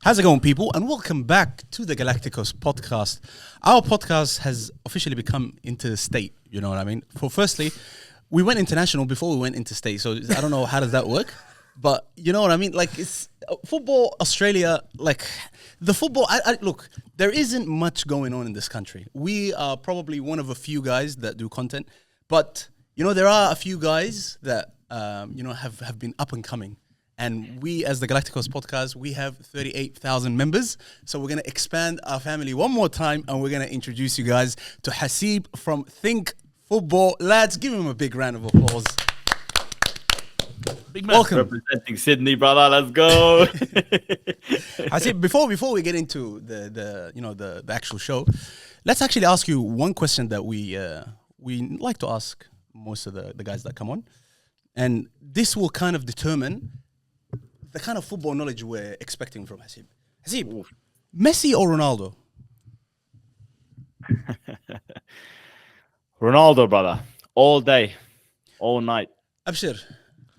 How's it going, people? And welcome back to the GalacticOz Podcast. Our podcast has officially become interstate, you know what I mean? Firstly, we went international before we went interstate, so I don't know how does that work, but you know what I mean? Like, it's football, Australia, like, the football, look, there isn't much going on in this country. We are probably one of a few guys that do content, but, you know, there are a few guys that, have been up and coming. And we, as the GalacticOz Podcast, we have 38,000 members. So we're going to expand our family one more time, and we're going to introduce you guys to Hasib from Think Football. Lads, give him a big round of applause. Big man. Welcome. Representing Sydney, brother. Let's go. Hasib, before we get into the actual show, let's actually ask you one question that we like to ask most of the guys that come on. And this will kind of determine the kind of football knowledge we're expecting from Hasib. Hasib, Messi or Ronaldo? Ronaldo, brother. All day, all night. Abshir,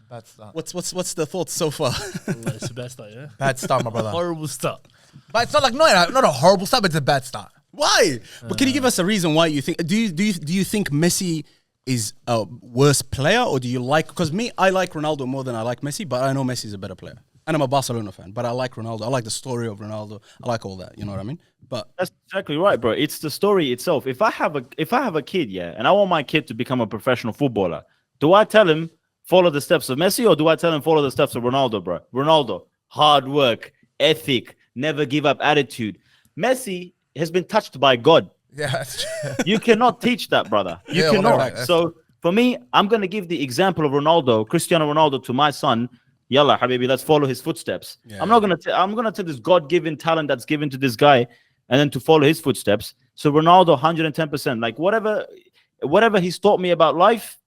Bad start. what's the thoughts so far? It's a bad start, yeah? Bad start, my brother. Horrible start. But it's not like not a horrible start, but it's a bad start. Why? But can you give us a reason why you think? Do you think Messi is a worse player, or do you like? Because I like Ronaldo more than I like Messi, but I know Messi is a better player, and I'm a Barcelona fan. But I like Ronaldo. I like the story of Ronaldo. I like all that. You know what I mean? But That's exactly right, bro. It's the story itself. If I have a kid, yeah, and I want my kid to become a professional footballer, do I tell him follow the steps of Messi, or do I tell him follow the steps of Ronaldo, bro? Ronaldo, hard work, ethic, never give up attitude. Messi has been touched by God. Yeah, that's true. You cannot teach that, brother. You cannot. whatever. So for me, I'm going to give the example of Ronaldo, Cristiano Ronaldo, to my son. Yalla, habibi, let's follow his footsteps. Yeah. I'm going to take this God-given talent that's given to this guy and then to follow his footsteps. So Ronaldo, 110%. Like whatever he's taught me about life,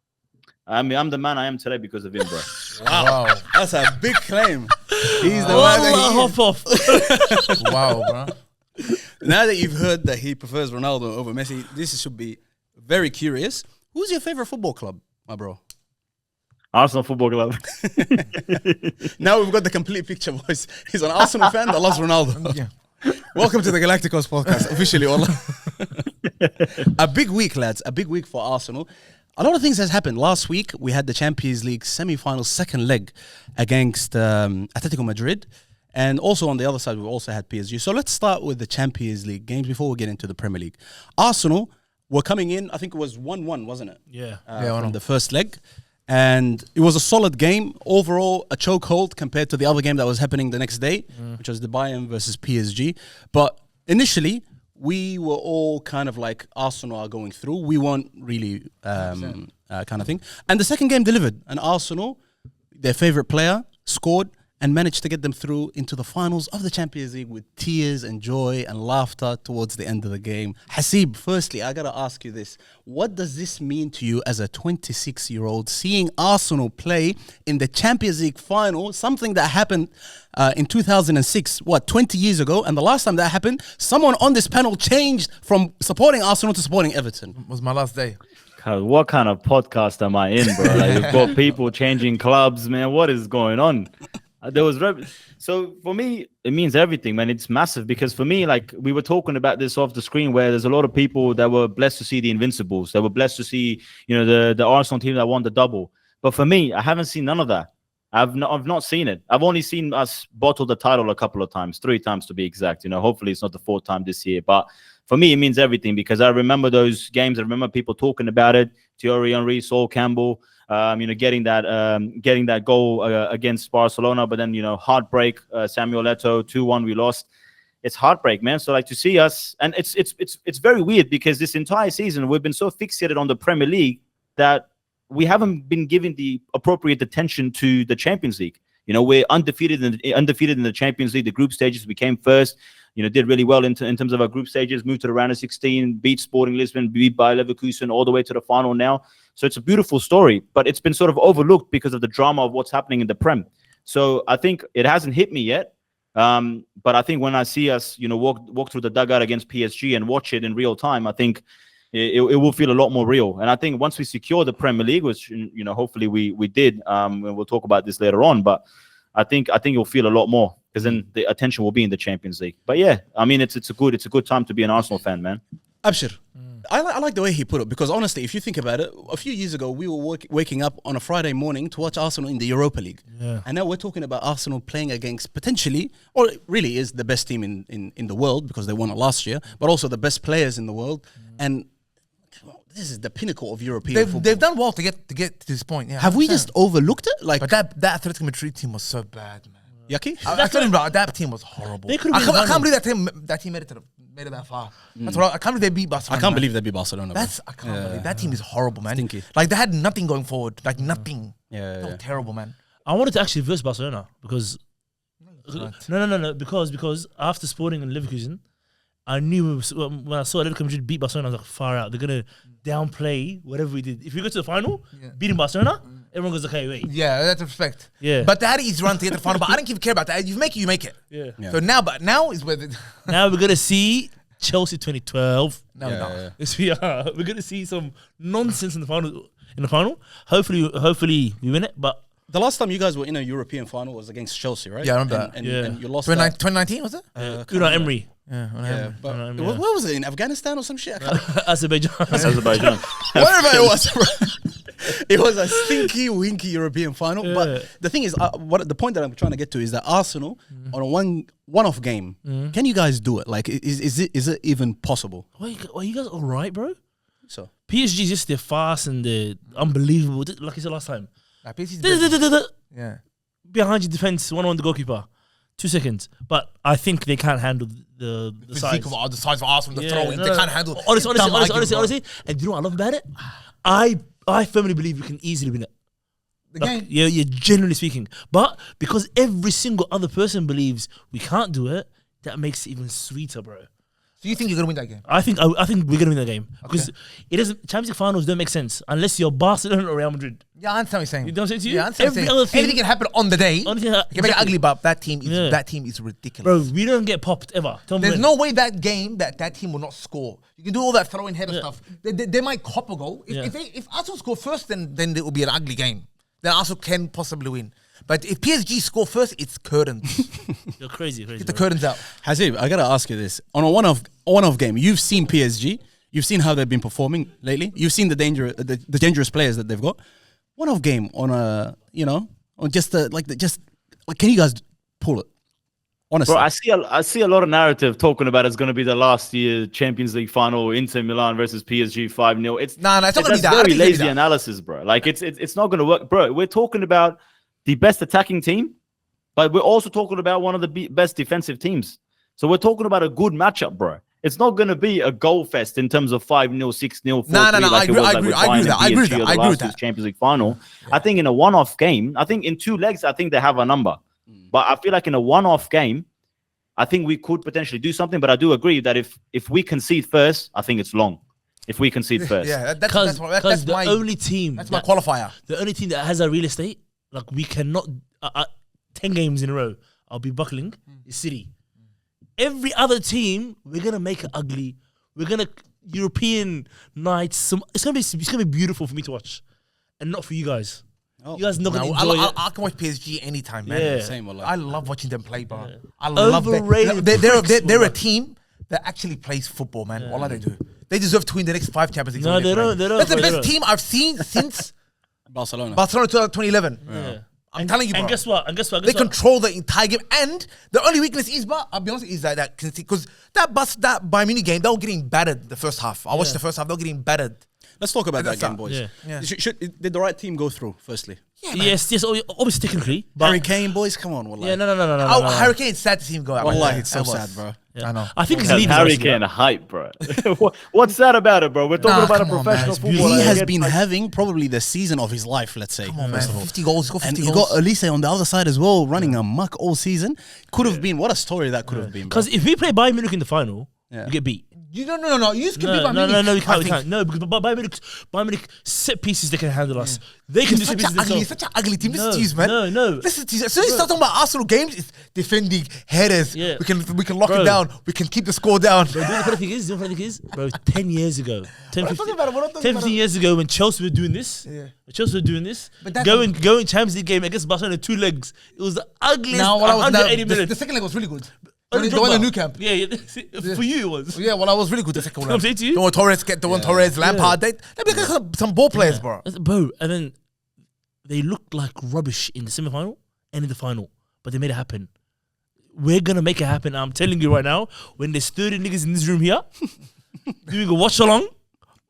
I mean, I'm the man I am today because of him, bro. wow, that's a big claim. He's the man that he is. Hop off. Wow, bro. Now that you've heard that he prefers Ronaldo over Messi, this should be very curious. Who's your favorite football club, my bro? Arsenal Football Club. Now we've got the complete picture, boys. He's an Arsenal fan that loves Ronaldo. Yeah. Welcome to the GalacticOz Podcast, officially. A big week, lads. A big week for Arsenal. A lot of things has happened. Last week, we had the Champions League semi-final second leg against Atletico Madrid. And also on the other side, we also had PSG. So let's start with the Champions League games before we get into the Premier League. Arsenal were coming in, I think it was 1-1, wasn't it? Yeah. From the first leg. And it was a solid game. Overall, a chokehold compared to the other game that was happening the next day, which was the Bayern versus PSG. But initially, we were all kind of like, Arsenal are going through. We weren't really kind of thing. And the second game delivered. And Arsenal, their favorite player, scored and managed to get them through into the finals of the Champions League with tears and joy and laughter towards the end of the game. Hasib, firstly, I got to ask you this. What does this mean to you as a 26-year-old, seeing Arsenal play in the Champions League final, something that happened in 2006, 20 years ago? And the last time that happened, someone on this panel changed from supporting Arsenal to supporting Everton. It was my last day. What kind of podcast am I in, bro? Like, we've got people changing clubs, man. What is going on? So for me, it means everything, man. It's massive because for me, like we were talking about this off the screen, where there's a lot of people that were blessed to see the Invincibles, that were blessed to see, the Arsenal team that won the double. But for me, I haven't seen none of that. I've not seen it. I've only seen us bottle the title a couple of times, 3 times to be exact. Hopefully it's not the 4th time this year. But for me, it means everything because I remember those games. I remember people talking about it. Thierry Henry, Sol Campbell. Getting that goal against Barcelona, but then heartbreak. Samuel Eto'o 2-1, we lost. It's heartbreak, man. So like to see us, and it's very weird because this entire season we've been so fixated on the Premier League that we haven't been giving the appropriate attention to the Champions League. We're undefeated in the Champions League. The group stages, we came first. Did really well in terms of our group stages. Moved to the round of 16, beat Sporting Lisbon, beat Bayer Leverkusen, all the way to the final now. So it's a beautiful story, but it's been sort of overlooked because of the drama of what's happening in the Prem. So I think it hasn't hit me yet. But I think when I see us, walk through the dugout against PSG and watch it in real time, I think it will feel a lot more real. And I think once we secure the Premier League, which hopefully we did, and we'll talk about this later on, but I think you'll feel a lot more. because then the attention will be in the Champions League. But yeah, I mean, it's a good time to be an Arsenal fan, man. Abshir, I like the way he put it, because honestly, if you think about it, a few years ago we were waking up on a Friday morning to watch Arsenal in the Europa League, and now we're talking about Arsenal playing against potentially, or it really is the best team in the world, because they won it last year, but also the best players in the world, and this is the pinnacle of European football. They've done well to get to this point. Yeah, Have we 100%. just overlooked it? Like, But that Atletico Madrid team was so bad, man. Yucky? I tell you, bro, that team was horrible. They could've I been can't, I the can't believe that team made it that far. That's what I can't believe they beat Barcelona. I can't man. believe they beat Barcelona. Bro. I can't believe that team is horrible, man. Stinky. Like they had nothing going forward, like nothing. Yeah, They were yeah. terrible, man. I wanted to actually verse Barcelona because no, because after Sporting and Leverkusen, I knew when I saw Atletico Madrid beat Barcelona, I was like, far out. They're gonna downplay whatever we did. If we go to the final, beating Barcelona, everyone goes, okay, wait. Yeah, that's respect. Yeah. But they had an easy run to get to the final. But I don't care about that. You make it, you make it. Yeah. Yeah. So now is where the Now we're gonna see Chelsea 2012. no, Yeah, no. yeah. Yes, we are. We're gonna see some nonsense in the final. Hopefully we win it. But The last time you guys were in a European final was against Chelsea, right? Yeah, I remember that. And Yeah. you lost 2019 was it? Unai Emery, Yeah, but yeah. where was it? In Afghanistan or some shit? I can't- Azerbaijan. Azerbaijan. Whatever it was, bro. It was a stinky, winky European final. Yeah. But the thing is, what the point that I'm trying to get to is that Arsenal on a one-off game, can you guys do it? Like, is it even possible? Are you guys all right, bro? So PSG is just they're fast and they're unbelievable. Like I said last time, Like, PSG's better. Yeah. behind your defense, one on the goalkeeper, 2 seconds. But I think they can't handle the size. Physique of the size of Arsenal, the Yeah, throwing, no, they no. can't handle. Honestly. And you know what I love about it? I firmly believe we can easily win it. The Like, game. yeah, generally speaking. But because every single other person believes we can't do it, that makes it even sweeter, bro. So you think you're gonna win that game? I think we're gonna win the game because it doesn't. Champions League finals don't make sense unless you're Barcelona or Real Madrid. Yeah, I understand what you're saying. You know what I'm saying to you? Yeah, I understand what Every you're other saying. thing- Anything can happen on the day. Only thing You can make it ugly, but that team is ridiculous. bro, we don't get popped ever. Tell me There's when. no way that game that team will not score. You can do all that throwing header stuff. They might cop a goal. If Arsenal score first, then it will be an ugly game. Then Arsenal can possibly win. But if PSG score first, it's curtains. You're crazy. Get the bro. curtains out. Hasib, I gotta ask you this: on a one-off game, you've seen PSG, you've seen how they've been performing lately, you've seen the dangerous players that they've got. One-off game on a on just can you guys pull it? Honestly, Bro, I see a lot of narrative talking about it's going to be the last year Champions League final, Inter Milan versus PSG 5-0. It's it's not gonna be that's that. I don't very think it's gonna be lazy that. analysis, bro. Like it's not going to work, bro. We're talking about the best attacking team, but we're also talking about one of the best defensive teams. So we're talking about a good matchup, bro. It's not going to be a goal fest in terms of 5-0, 6-0, 4-3. No, like I it was like agree with with Bayern that. and I agree with PSG or that. the I agree last with year's that. Champions League final. I think in a one-off game, I think in 2 legs, I think they have a number. But I feel like in a one-off game, I think we could potentially do something. But I do agree that if we concede first, I think it's long. If we concede first. Yeah, that's Because the my only team that's my qualifier. the only team that has a real estate, like we cannot 10 games in a row, I'll be buckling, is City. Every other team, we're gonna make it ugly. We're gonna European nights. It's gonna be beautiful for me to watch, and not for you guys. You guys not gonna enjoy it. I can watch PSG anytime, man. Yeah. same. Wallah. I love watching them play, bro. I love Overrated them. pricks, They're a wallah. team that actually plays football, man. Wallah, they do. They deserve to win the next 5 Champions League. No, they don't. They don't. That's the They best don't. team I've seen since Barcelona. Barcelona 2011. Yeah. I'm telling you, bro. And guess what? They control the entire game, and the only weakness is, but I'll be honest, is that because that Bayern Munich game, they were getting battered the first half. I watched the first half; they were getting battered. Let's talk about that That's game, that. boys. Yeah. Did the right team go through? Firstly, Yes, obviously technically, but Harry Kane, boys, come on, wallah. yeah, no. Oh, Harry Kane, sad to see him go out. Wallah, man. it's so It was. sad, bro. Yeah. I know. I think he's Because leaving. Harry honestly, Kane hype, bro. What's that about it, bro? We're talking about a come on, man. professional It's footballer. He has Get been like- having probably the season of his life, let's say. Come on, man. first of all. 50 goals. He's got 50 And you goals. got Elise on the other side as well, running amok all season. Could have been, what a story that could have been. Bro. Because if we play Bayern Munich in the final, Yeah. we get beat. No. You just compete No, we can't. No, because Bayern Munich set pieces they can handle us. They can do set pieces themselves. It's such an ugly team. Listen to you, man. No. Listen to you. As soon as you start talking about Arsenal games, it's defending, headers. Yeah. We can lock it down. We can keep the score down. Bro, the funny thing is, bro, 10 years ago, 10, 15 years ago when Chelsea were doing this, going Champions League game against Barcelona in 2 legs, it was the ugliest 180 minutes. The second leg was really good. The one in Nou Camp. Yeah. For you it was. Yeah, well, I was really good the second one. I'm saying to you. The one Torres, Lampard. They got some ball players, bro. Bro, and then they looked like rubbish in the semi-final and in the final, but they made it happen. We're going to make it happen. I'm telling you right now, when there's 30 niggas in this room here doing a watch-along,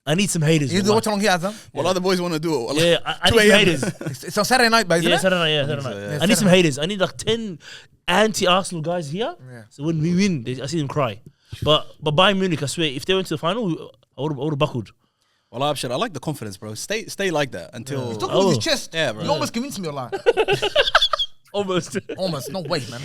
I need some haters. You do watch along here, Azam? Well, other boys want to do it. Yeah, I need some haters. It's on Saturday night, but isn't it? Saturday night. I need some haters. I need like 10 anti-Arsenal guys here. Yeah. So when we win, I see them cry. But Bayern Munich, I swear, if they went to the final, I would have buckled. Well, I like the confidence, bro. Stay like that until... He's talking with his chest. Yeah, bro. You almost convinced me a lot. Almost. No way, man.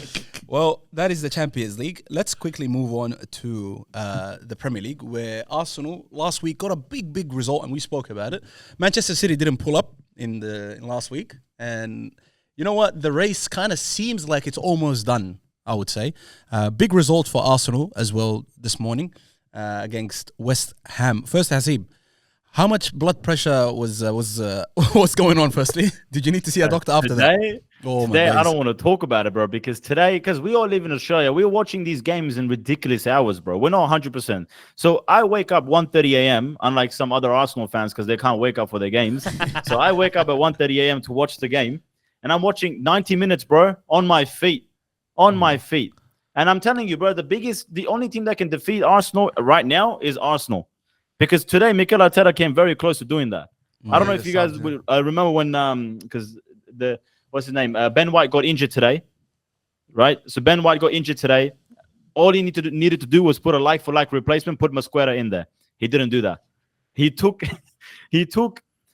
Well, that is the Champions League. Let's quickly move on to the Premier League, where Arsenal last week got a big result, and we spoke about it. Manchester City didn't pull up in last week, and you know what? The race kind of seems like it's almost done, I would say. Big result for Arsenal as well this morning against West Ham. First, Hasib, how much blood pressure was going on? Firstly, did you need to see a doctor after that? Today, I don't want to talk about it, bro, because we all live in Australia, we're watching these games in ridiculous hours, bro. We're not 100%. So I wake up 1:30 a.m., unlike some other Arsenal fans, because they can't wake up for their games. So I wake up at 1:30 a.m. to watch the game, and I'm watching 90 minutes, bro, on my feet. And I'm telling you, bro, the only team that can defeat Arsenal right now is Arsenal. Because today, Mikel Arteta came very close to doing that. I don't know if you guys would remember when, because what's his name? Ben White got injured today, right? So Ben White got injured today. All he needed to do was put a like-for-like replacement, put Mosquera in there. He didn't do that. He told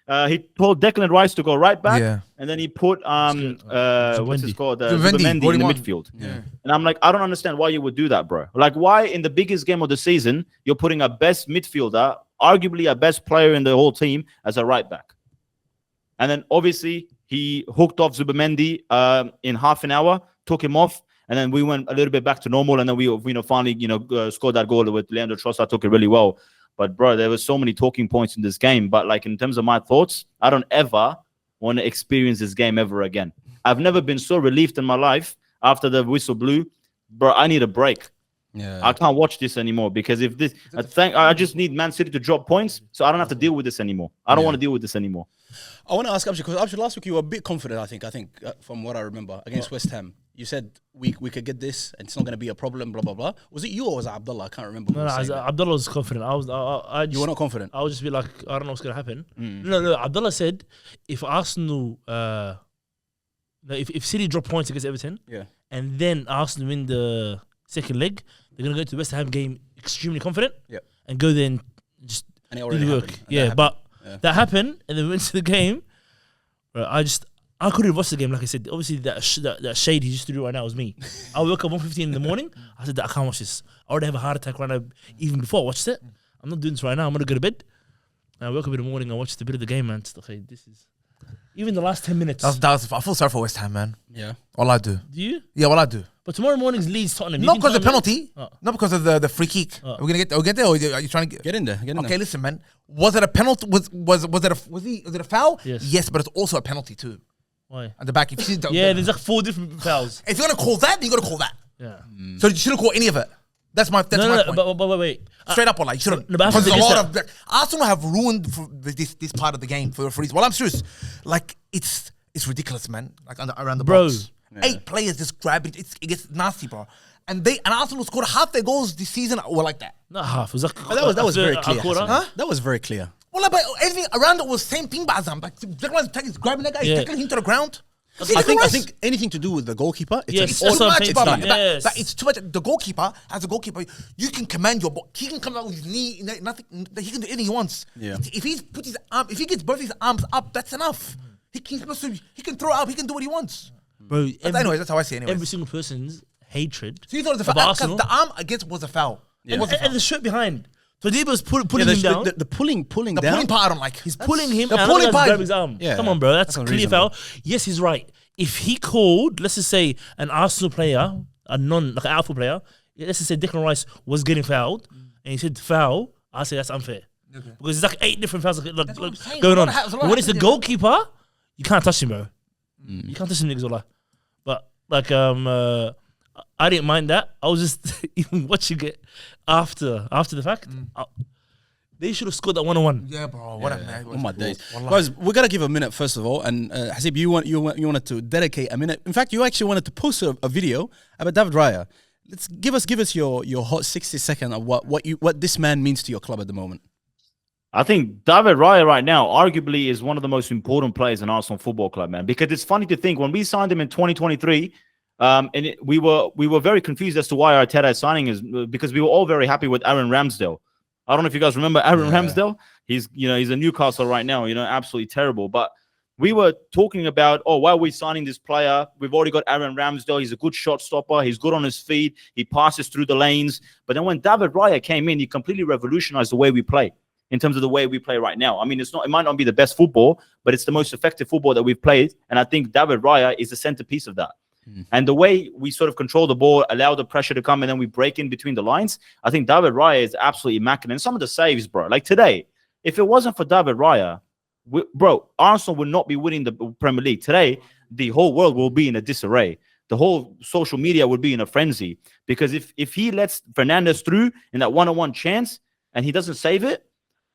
Declan Rice to go right back, and then he put what's it called? Zubimendi in the midfield. Yeah. And I'm like, I don't understand why you would do that, bro. Like, why in the biggest game of the season you're putting a best midfielder, arguably a best player in the whole team, as a right back? And then obviously he hooked off Zubimendi in half an hour, took him off, and then we went a little bit back to normal, and then we finally scored that goal with Leandro Trossard. Took it really well. But bro, there were so many talking points in this game. But like in terms of my thoughts, I don't ever want to experience this game ever again. I've never been so relieved in my life after the whistle blew. Bro, I need a break. Yeah, I can't watch this anymore, because if this, I just need Man City to drop points, so I don't have to deal with this anymore. I don't want to deal with this anymore. I want to ask Abshir, because last week you were a bit confident. I think from what I remember against West Ham, you said we could get this and it's not going to be a problem. Blah blah blah. Was it you or was it Abdullah? I can't remember. No, Abdullah was confident. You were not confident. I would just be like, I don't know what's going to happen. No. Abdullah said if Arsenal, if City drop points against Everton, and then Arsenal win the second leg, they're going to go to the West Ham game extremely confident, and go there and just do the work. But that happened, and then we went to the game. I couldn't watch the game, like I said. Obviously, that shade he just threw right now was me. I woke up 1:15 in the morning. I said, I can't watch this. I already have a heart attack right now, even before I watched it. I'm not doing this right now. I'm going to go to bed. And I woke up in the morning, I watched a bit of the game, man. Okay, this is... Even the last 10 minutes. I feel sorry for West Ham, man. Yeah. All I do. Do you? Yeah, all I do. But tomorrow morning's Leeds Tottenham. Not because of the penalty. Not because of the free kick. We're gonna get there, or are you trying to get in there? Okay, listen, man. Was it a penalty? Was it a foul? Yes, but it's also a penalty too. Why? At the back, if you see there's like 4 different fouls. If you're gonna call that, then you gotta call that. Yeah. So you shouldn't call any of it. That's my point. But wait. Straight up, you shouldn't. Because a lot of Arsenal have ruined this part of the game for referees. Well, I'm serious. Like it's ridiculous, man. Like around the box. 8 players just grabbing. It gets nasty, bro. And Arsenal scored half their goals this season were like that. Not half. It was like that was very clear. That was very clear. Well, but everything around it was same thing, Bazam. Like Declan's grabbing that guy, he's tackling him to the ground. I think anything to do with the goalkeeper, it's too much. It's too much. The goalkeeper, as a goalkeeper, you can command your ball. He can come out with his knee, nothing. He can do anything he wants. Yeah. If he gets both his arms up, that's enough. He can throw it up. He can do what he wants. Bro, anyways, that's how I see it. Every single person's hatred. So you thought it was a foul? Because the arm against was a foul. And the shirt behind. Todibo's pulling Yeah, him down. the pulling The down. pulling part I don't like. He's pulling him. The and pulling another guy's part- grabbing his arm. Yeah, Come on, bro. That's that's clear unreasonable. foul. Yes, he's right. If he called, let's just say an Arsenal player, an outfield player, let's just say Declan Rice was getting fouled, and he said foul, I say that's unfair. Because there's like 8 different fouls what I'm saying. going on. There's a lot But when it's the happening. goalkeeper, you can't touch him, bro. You can't touch him, niggas, wallah. But like, I didn't mind that. I was just even watching it after the fact. They should have scored that 1-on-1. Yeah, bro. What a man. Oh my days, Wallah. guys! We gotta give a minute first of all, and Hasib, you wanted to dedicate a minute. In fact, you actually wanted to post a video about David Raya. Let's give us your hot 60-second of what this man means to your club at the moment. I think David Raya right now arguably is one of the most important players in Arsenal Football Club, man. Because it's funny to think when we signed him in 2023, we were very confused as to why Arteta is signing is because we were all very happy with Aaron Ramsdale. I don't know if you guys remember Aaron Ramsdale. He's a Newcastle right now, absolutely terrible. But we were talking about, why are we signing this player? We've already got Aaron Ramsdale. He's a good shot stopper. He's good on his feet. He passes through the lanes. But then when David Raya came in, he completely revolutionized the way we play in terms of the way we play right now. I mean, it might not be the best football, but it's the most effective football that we've played. And I think David Raya is the centerpiece of that. And the way we sort of control the ball, allow the pressure to come, and then we break in between the lines, I think David Raya is absolutely immaculate. And some of the saves, bro, like today, if it wasn't for David Raya, Arsenal would not be winning the Premier League. Today, the whole world will be in a disarray. The whole social media would be in a frenzy. Because if he lets Fernandes through in that one-on-one chance and he doesn't save it,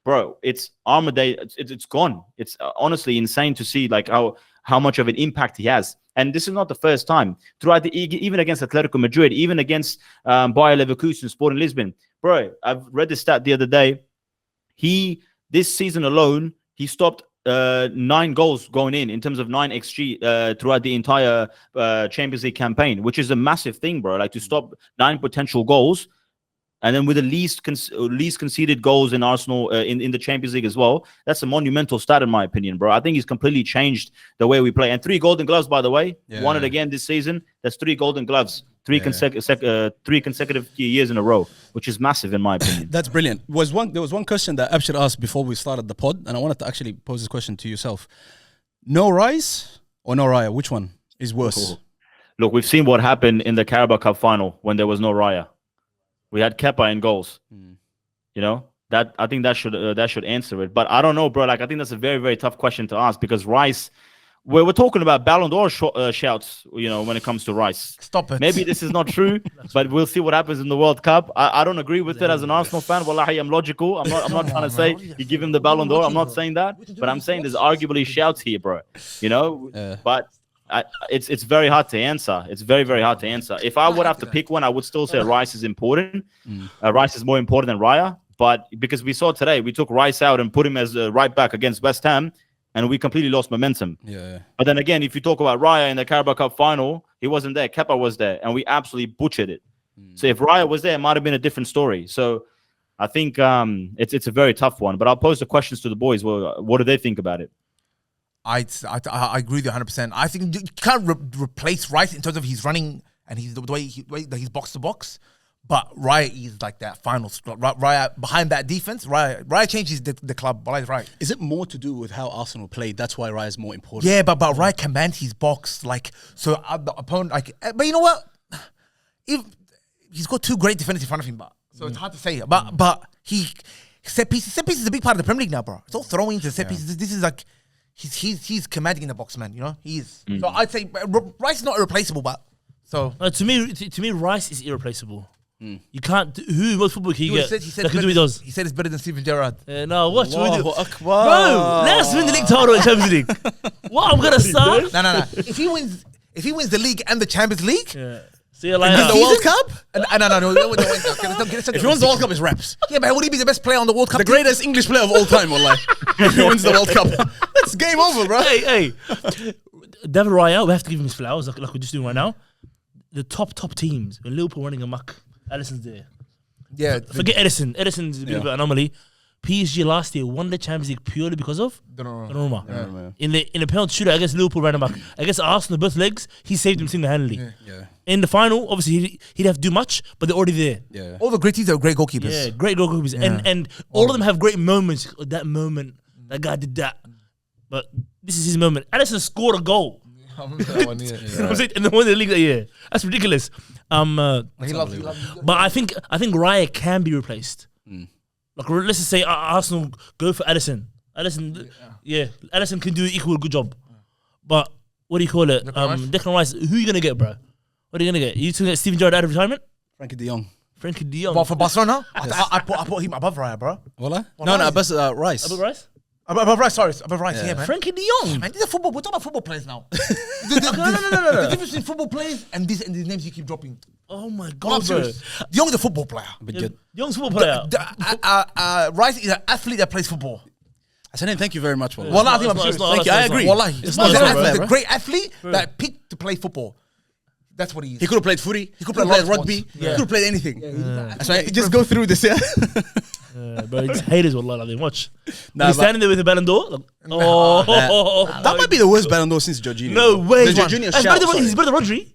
bro, it's Armadale. It's gone. It's honestly insane to see like how much of an impact he has. And this is not the first time. Throughout even against Atletico Madrid, even against Bayer Leverkusen, Sporting Lisbon. Bro, I've read this stat the other day. This season alone, he stopped 9 goals going in terms of 9 XG throughout the entire Champions League campaign, which is a massive thing, bro. Like to stop 9 potential goals. And then with the least conceded goals in Arsenal in the Champions League as well. That's a monumental stat in my opinion, bro. I think he's completely changed the way we play. And 3 golden gloves, by the way. Yeah. Won it again this season. That's 3 golden gloves. 3 consecutive years in a row, which is massive in my opinion. That's brilliant. There was one question that Abshir asked before we started the pod, and I wanted to actually pose this question to yourself. No Rice or no Raya? Which one is worse? Cool. Look, we've seen what happened in the Carabao Cup final when there was no Raya. We had Kepa in goals. That I think that should answer it. But I don't know, bro. Like I think that's a very, very tough question to ask because Rice. We're talking about Ballon d'Or shouts, when it comes to Rice. Stop it. Maybe this is not true, but we'll see what happens in the World Cup. I don't agree with it as an Arsenal fan. Wallahi, I'm logical. I'm not trying to say you give him the Ballon d'Or. I'm not saying that, but I'm saying there's arguably shouts here, bro. But it's very hard to answer. It's very, very hard to answer. If I would have to pick one, I would still say Rice is important. Rice is more important than Raya. But because we saw today, we took Rice out and put him as a right back against West Ham, and we completely lost momentum. Yeah. But then again, if you talk about Raya in the Carabao Cup final, he wasn't there. Kepa was there, and we absolutely butchered it. So if Raya was there, it might have been a different story. So I think it's a very tough one. But I'll pose the questions to the boys. Well, what do they think about it? I agree with you 100%. I think you can't replace Rice in terms of he's running and he's the way he's box to box. But Raya is like that final slot. Raya behind that defense. Raya changes the club. But right. Is it more to do with how Arsenal played? That's why Raya is more important. Yeah, but Raya commands his box so the opponent But you know what? He's got 2 great defenders in front of him, so it's hard to say. But set pieces is a big part of the Premier League now, bro. It's all throwing to set pieces. This is like. He's commanding in the box, man. He is. So I'd say Rice is not irreplaceable, but so to me, Rice is irreplaceable. You can't. Who most football can you get? He said that can do what he does. He said it's better than Steven Gerrard. No, watch. Allahu Bro, Akbar. let's win the league title in Champions League. What I'm gonna start? No. If he wins the league and the Champions League, See you later. And the World Cup? No. If he wins the World Cup, it's reps. Yeah, but would he be the best player on the World Cup? The greatest English player of all time, wallah. If he wins the World Cup. That's game over, bro. Hey. David Raya, we have to give him his flowers like we're just doing right now. The top teams, when Liverpool running amok, Alisson's there. Yeah. Forget Edison. Edison's a bit of an anomaly. PSG last year won the Champions League purely because of Donnarumma. Donnarumma. In the penalty shootout against Liverpool right back, against Arsenal both legs, he saved him single-handedly. Yeah. In the final, obviously he'd have to do much, but they're already there. Yeah. All the great teams are great goalkeepers. Yeah, great goalkeepers, and all of them have great moments. That moment, that guy did that, but this is his moment. Alisson scored a goal. I remember that one, You know what I'm saying? And they won the league that year. That's ridiculous. He loves But I think Raya can be replaced. Like, let's just say Arsenal go for Alisson. Alisson can do equal good job. But what do you call it? Declan Rice. Who are you gonna get, bro? What are you gonna get? You two get Steven Gerrard out of retirement? Frankie de Jong. Frankie de Jong. Well, for Barcelona, I put him above Raya, bro. Wallah? No, best Rice. Above Rice? Above Rice, sorry, above Rice, yeah, man. Frankie de Jong. Man, these are football. We're talking about football players now. No. The difference between football players and these names you keep dropping. Oh my I'm god, bro. serious. De Jong is a football player. But De good. Jong's a football player. Rice is an athlete that plays football. Hasanin, thank you very much. Wallah. Wallah, I think I'm It's serious. not- Thank you. I agree. Wallahi. It's He's not an bro, athlete, bro. a great athlete that picked to play football. That's what he is. He could have played footy. He could have played played lots of rugby. sports. He could have played anything. Yeah. That's right. Just go through this, yeah. But it's haters will like watch. Nah, He's but- standing there with a Ballon d'Or. Like, That might be the worst Ballon d'Or since Jorginho. no way. The man. Jorginho That's shout, better than sorry. he's better than Rodri.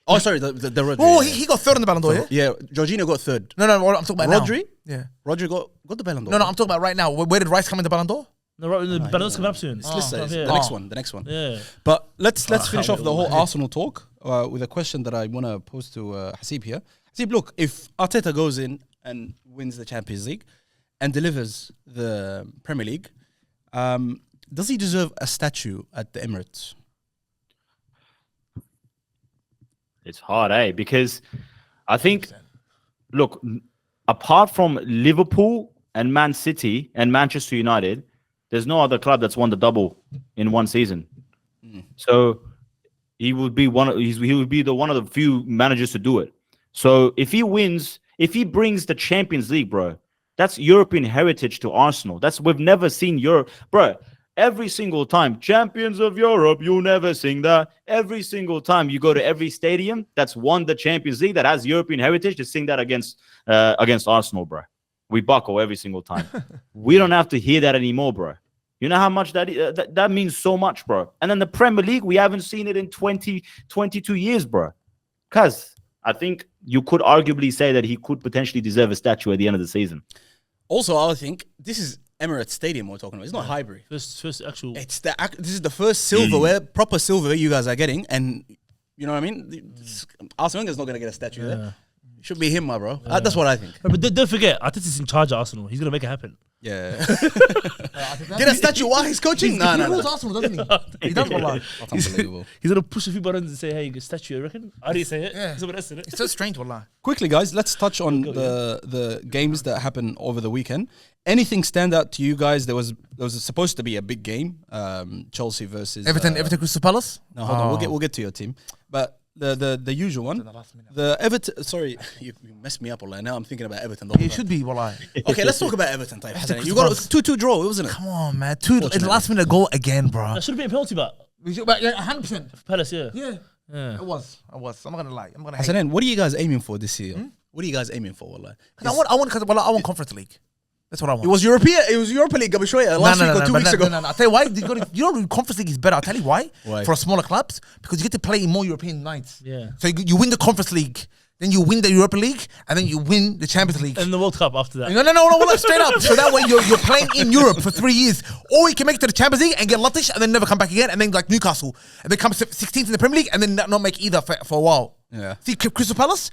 Oh, sorry. The Rodri. Oh, yeah. he got third in the Ballon d'Or, yeah? Yeah, Jorginho got third. No, I'm talking about Rodri? now. Yeah. Rodri got the Ballon d'Or. No, I'm talking about right now. Where did Rice come in the Ballon d'Or? The Ballon d'Or's coming up soon. It's listed. yeah. The next one. Yeah. But let's finish off wait, the whole Arsenal talk with a question that I want to pose to Hasib here. Hasib, look, if Arteta goes in and wins the Champions League and delivers the Premier League, does he deserve a statue at the Emirates? It's hard, because I think, look, apart from Liverpool and Man City and Manchester United, there's no other club that's won the double in one season. So he would be one of the few managers to do it. So if he wins, if he brings the Champions League, bro, that's European heritage to Arsenal. We've never seen Europe, bro. Every single time, champions of Europe, you'll never sing that. Every single time you go to every stadium that's won the Champions League that has European heritage, to sing that against Arsenal, bro. We buckle every single time. We don't have to hear that anymore, bro. You know how much that means so much, bro. And then the Premier League, we haven't seen it in 22 years, bro. Because I think you could arguably say that he could potentially deserve a statue at the end of the season. Also, I think this is Emirates Stadium we're talking about. It's not Highbury. First actual. This is the first silverware, proper silverware you guys are getting, and you know what I mean. Arsene Wenger's not going to get a statue there. It should be him, my bro. That's what I think. But don't forget, Arteta's in charge of Arsenal. He's gonna make it happen. Yeah. Get a statue while he's coaching. He No. rules Arsenal, doesn't he? He does, wallah. That's unbelievable. He's gonna push a few buttons and say, "Hey, you get a statue." I reckon. I didn't say it. Yeah. Someone else said it. It's so strange, wallah. Quickly, guys, let's touch on the games that happened over the weekend. Anything stand out to you guys? There was supposed to be a big game, Chelsea versus Everton Crystal Palace? No, hold on, we'll get to your team, but the usual one, the Everton. Sorry, you messed me up all. Now I'm thinking about Everton. It should be, wallah. Okay, let's talk about Everton. Type. Crystal You got Palace. 2-2 draw, wasn't it? Come on, man. In the last minute goal again, bro. That should have been a penalty, but 100%. Palace, yeah. Yeah. It was. I'm not gonna lie. I'm gonna hate. Hasanin, what are you guys aiming for this year? What are you guys aiming for? Wallah? I want Conference League. That's what I want. It was Europa League last week or 2 weeks ago. No. I'll tell you why. You know, Conference League is better. I'll tell you why. Why? For smaller clubs, because you get to play in more European nights. Yeah. So you win the Conference League, then you win the Europa League, and then you win the Champions League. And the World Cup after that. No, straight up. So that way you're playing in Europe for 3 years. Or you can make it to the Champions League and get Luttish and then never come back again, and then like Newcastle. And then come 16th in the Premier League and then not make either for a while. Yeah. See, Crystal Palace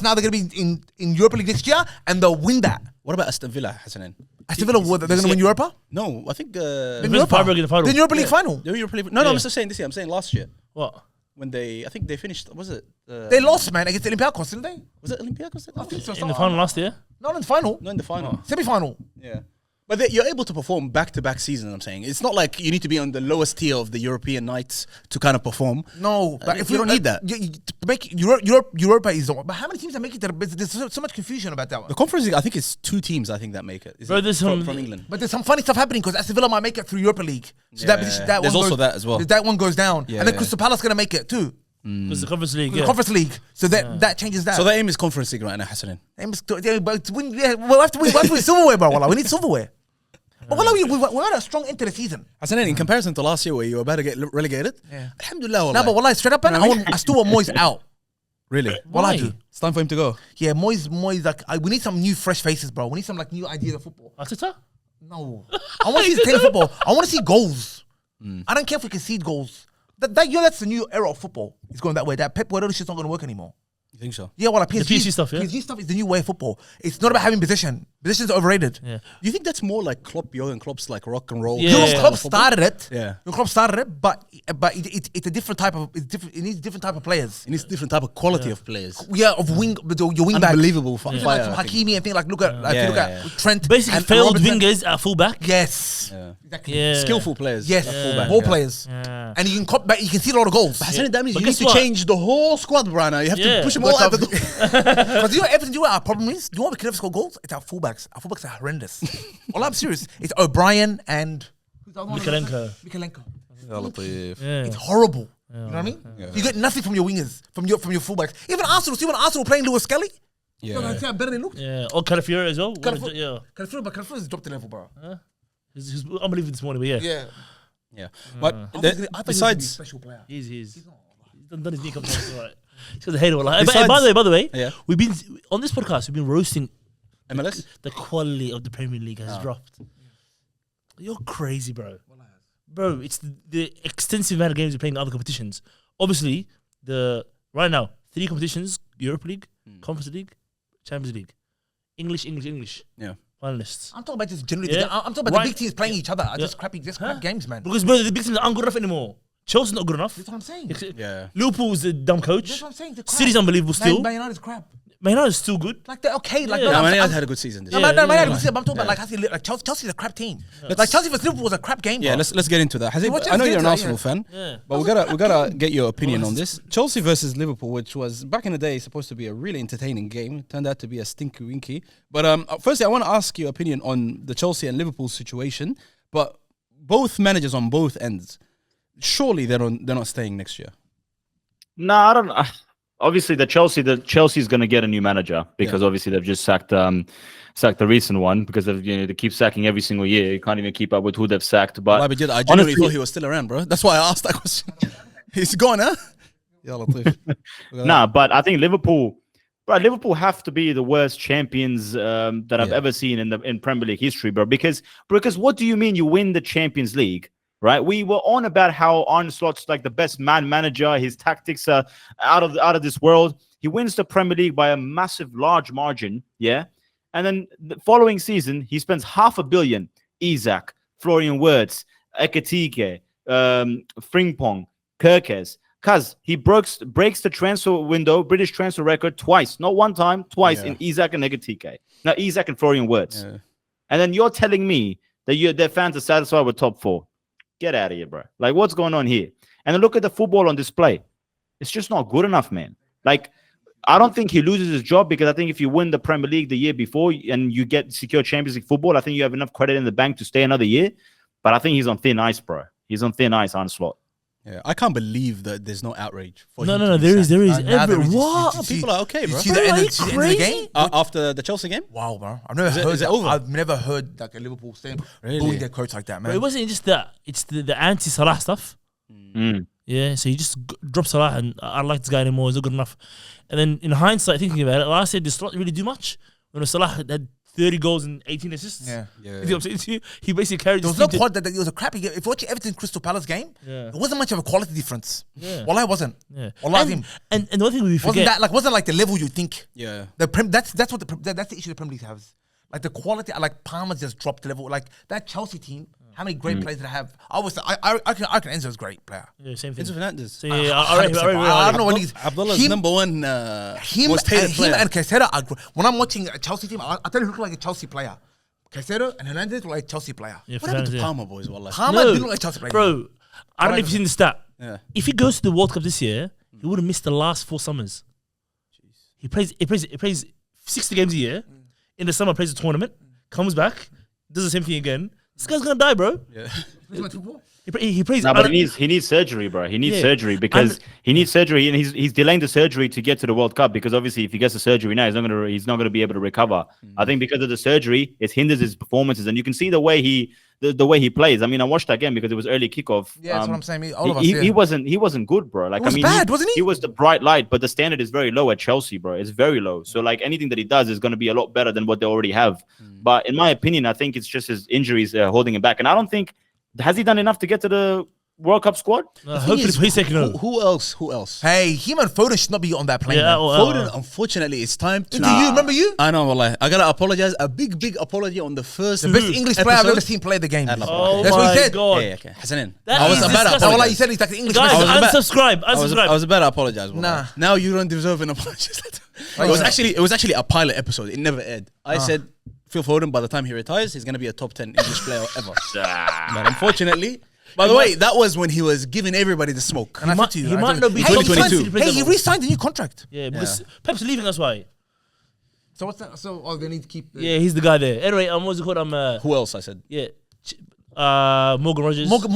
now they're going to be in Europa League next year, and they'll win that. What about Aston Villa, Hasanin? Aston Villa, they're going to win Europa? No, I think Then Europa in the final. Then Europa League final. the Europa League. No, I'm just saying this year. I'm saying last year What? when I think they finished. Was it? They lost, man, against Olympiacos, didn't they? Was it Olympiacos? I think so. In the final last year? Not in the final. No, in the final. Semi-final. Yeah. But you're able to perform back-to-back seasons, I'm saying. It's not like you need to be on the lowest tier of the European nights to kind of perform. No, but if you don't need that. To make Europa is the one. But how many teams that make it? There's so much confusion about that one. The Conference League, I think it's 2 teams, I think, that make it. Bro, there's some- from England. But there's some funny stuff happening because Aston Villa might make it through Europa League. So Yeah. that There's one also goes, that as well. That one goes down, Yeah, and then yeah. Crystal Palace gonna make it too. Because the Conference League, The yeah. Conference League. So that changes that. So the aim is Conference League right now, Hasanin. But we'll have to win silverware, bro. Wallah. We need silverware. But well, we had a strong end to the season. Hassan, in comparison to last year where you were about to get relegated, alhamdulillah. No, but wallahi, straight up, I still want Moyes out. Really? Well, I do. It's time for him to go. Yeah, Moyes, like, we need some new fresh faces, bro. We need some like new ideas of football. Arteta? No, I want to see the team football. I want to see goals. I don't care if we concede goals. That's the new era of football. It's going that way. That Pep Guardiola shit's not going to work anymore. You think so? Yeah, well, PSG stuff, yeah? PSG stuff is the new way of football. It's not about having position. Position's overrated. Yeah. You think that's more like Klopp, Jurgen Klopp's like rock and roll? Yeah. Jurgen Klopp started it. Yeah. Jurgen Klopp started it, but it's a different type of. It's different. It needs different type of players. It needs different type of quality of players. Yeah, of your wing back. Unbelievable Like fire. from Hakimi and things like look at Trent. Basically, and failed Robertson. wingers at fullback. Yes. Yeah. Exactly. Yeah. Skillful players. Yes. at fullback, Ball yeah. players. Yeah. And you can see a lot of goals. But Hassan, that means But you need guess to what? change the whole squad, Brana. You have to push them all out the door. Because you know Everton, you know what our problem is? You know what we can never score goals? It's our fullbacks. Our fullbacks are horrendous. Well, I'm serious. It's O'Brien and who's the other one? Mikalenko. Yeah. It's horrible. You know what I mean? Yeah. You get nothing from your wingers, from your fullbacks. Even Arsenal. See when Arsenal playing Lewis Skelly? Yeah. You know how better they looked? Yeah. Or Calafiori as well. Calafio's dropped the level, bro. He's unbelievable this morning, but yeah. Yeah. Yeah. But I thought he was gonna be a besides, special player. He's done his knee couple times, alright. He's got the hate of life. Besides- By the way, Yeah. we've been on this podcast. We've been roasting MLS? the quality of the Premier League has dropped. You're crazy, bro. Bro, it's the extensive amount of games we're playing in other competitions. Obviously, right now 3 competitions: Europa League, Conference League, Champions League, English. Yeah. Finalists. I'm talking about just generally. Yeah. I'm talking about Right. the big teams playing each other. Just crap Huh? games, man. Because bro, the big teams aren't good enough anymore. Chelsea's not good enough. That's what I'm saying. Yeah. Liverpool's a dumb coach. That's what I'm saying. City's unbelievable still. Man United's crap. Man United's still good. Like they're okay. Like Yeah. no, Yeah, I'm- Man United I'm- had a good season this No, year. Man United, yeah. I'm talking about like Chelsea's a crap team. Like Chelsea versus Liverpool was a crap game. Yeah, bro. let's get into that. Hazib, Let's I know get you're an into that, Arsenal yeah. fan, Yeah. but we gotta get your opinion on this. Chelsea versus Liverpool, which was back in the day supposed to be a really entertaining game, turned out to be a stinky winky. But firstly, I want to ask your opinion on the Chelsea and Liverpool situation. But both managers on both ends, surely they're not staying next year. No, I don't. Obviously, Chelsea's going to get a new manager because obviously they've just sacked the recent one because they keep sacking every single year. You can't even keep up with who they've sacked. But I genuinely honestly- thought he was still around, bro. That's why I asked that question. He's gone, huh? Yeah, Latif. Nah, but I think Liverpool have to be the worst champions that I've ever seen in Premier League history, bro. Because what do you mean you win the Champions League? Right, we were on about how Arne Slot's like the best manager. His tactics are out of this world. He wins the Premier League by a massive, large margin. Yeah, and then the following season he spends $500 million. Isak, Florian Wirtz, Ekatike, Frimpong, Kirkes. Cause he breaks the transfer window, British transfer record twice, not one time, twice in Isak and Ekatike. Now Isak and Florian Wirtz. Yeah. And then you're telling me that their fans are satisfied with top 4. Get out of here, bro. Like, what's going on here? And then look at the football on display. It's just not good enough, man. Like, I don't think he loses his job because I think if you win the Premier League the year before and you get secure Champions League football, I think you have enough credit in the bank to stay another year. But I think he's on thin ice, bro. He's on thin ice, Arne Slot. Yeah, I can't believe that there's no outrage. For him No, to be there is. sacked. Now there is. What? People are okay, bro. You see Bro, the are end you of the crazy? game? After the Chelsea game? Wow, bro. I've never Is it heard over? I've never heard like a Liverpool saying booing their coach like that, But man. it wasn't just that. It's the anti-Salah stuff. Mm. Yeah, so you just drop Salah and I don't like this guy anymore. He's not good enough. And then in hindsight, thinking about it, last year, did Salah really do much? When Salah had 30 goals and 18 assists. Yeah. You know what I'm saying to you? He basically carried There his was no team to- quality. It was a crappy game. If you watch Everton Crystal Palace game, Yeah. there wasn't much of a quality difference. Yeah. Well, I wasn't. Yeah. Wallah Azim. And the one thing we Wasn't forget. that like wasn't like the level you think? Yeah. That's the issue the Premier League has. Like the quality, like Palmer's just dropped the level. Like that Chelsea team, how many great players did they have? I can Enzo's a great player. Yeah, same thing. Enzo Fernandez. So, yeah, I 100%. I don't know when he's Abdullah's him- number one Him most hated and player. Caicedo are when I'm watching a Chelsea team, I tell you, he look like a Chelsea player. Caicedo and Hernandez look like a Chelsea player. Yeah, What happened to Fernandes, yeah. Palmer, boys? Wallah. Palmer didn't look like a Chelsea player. Bro, I don't know if you've seen the stat. Yeah. If he goes to the World Cup this year, he would have missed the last 4 summers. He plays 60 games a year. In the summer, plays a tournament, comes back, does the same thing again. This guy's gonna die, bro. Yeah. He's my 2-4. He plays. No, but he needs surgery, bro. He needs surgery because he needs surgery, and he's delaying the surgery to get to the World Cup because obviously if he gets the surgery now, he's not gonna be able to recover. I think because of the surgery, it hinders his performances, and you can see the way he plays. I mean, I watched that game because it was early kickoff. Yeah, that's what I'm saying. He wasn't good, bro. Like, It was bad, wasn't he? He was the bright light, but the standard is very low at Chelsea, bro. It's very low. So like anything that he does is going to be a lot better than what they already have. But in my opinion, I think it's just his injuries holding him back, and I don't think has he done enough to get to the World Cup squad? Hopefully, he's taking over. Who else? Hey, him and Foden should not be on that plane. Yeah, man. Foden, unfortunately, it's time to. You remember you? I know, wallah. I gotta apologize. A big apology on the first. The best English player I've ever seen play the game. Oh That's what he said. God. Yeah, okay. Hasanin. That I was is about to disgusting. Wallah, apologize. you said he's like the English Guys, player. unsubscribe. I was about to apologize. Wallah. Nah. Now you don't deserve an apology. It was actually a pilot episode. It never aired. I said Phil Foden, by the time he retires, he's gonna be a top 10 English player ever. But unfortunately. By the way, that was when he was giving everybody the smoke. And I said to you, he might not be 2022. Hey, he re-signed a new contract. Yeah, because Pep's leaving. That's why. So what's that? So they need to keep. Yeah, he's the guy there. Anyway, what's it called? Who else? I said. Yeah, Morgan Rogers. Rogers.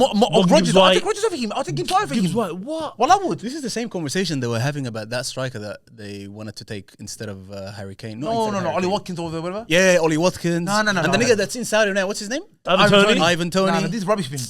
Gibbs I'll White. take Rogers over him. I'll take Gibbs White over him. Gibbs White. What? Well, I would. This is the same conversation they were having about that striker that they wanted to take instead of Harry Kane. No. Ollie Watkins over there, whatever. Yeah, Ollie Watkins. No. And the nigga that's in Saudi now, what's his name? Ivan Tony. Nah, these rubbish bin.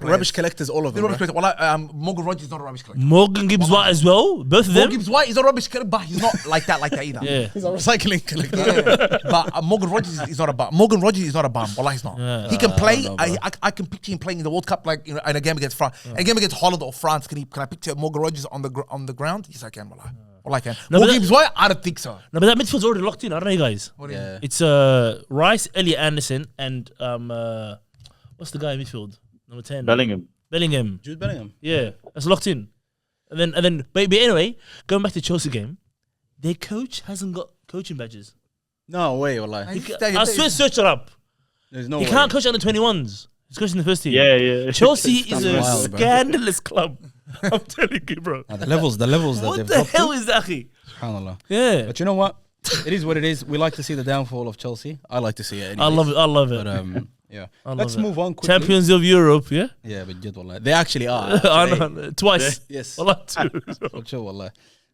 Rubbish collectors, all of them. Rubbish collector. Well, Morgan Rogers is not a rubbish collector. Morgan Gibbs White as well. Both of them. Morgan Gibbs White is a rubbish collector, but he's not like that either. Yeah. He's a recycling collector. Yeah. But Morgan Rogers is not a bum. Morgan Rogers is not a bum. Wallah, he's not. Yeah. He can play. no, bro. I can picture him playing in the World Cup, like in a game against France. A game against Holland or France. Can I picture Morgan Rogers on the ground? Yes, I can. Wallah. Wallah, I can. No, Morgan but Gibbs White, I don't think so. No, but that midfield's already locked in. I don't know, you guys. What do you mean? Yeah. It's Rice, Elliot Anderson, and what's the guy in midfield? Number 10. Bellingham. Jude Bellingham. Yeah, that's locked in. And then, but anyway, going back to Chelsea game, their coach hasn't got coaching badges. No way, wallah. I swear, search it up. There's no He way. can't coach under 21s. He's coaching the first team. Yeah. Chelsea is a wild, bro. scandalous club. I'm telling you, bro. The levels that What they've the dropped hell to. is that? Akhi? SubhanAllah. Yeah, But you know what? It is what it is. We like to see the downfall of Chelsea. I like to see it. I love it. I love it. But yeah. I love Let's it. move on quickly. Champions of Europe, yeah. Yeah, but jid, wallah. They actually are. I know, twice. Yes. Wallah, two. For sure, wallah.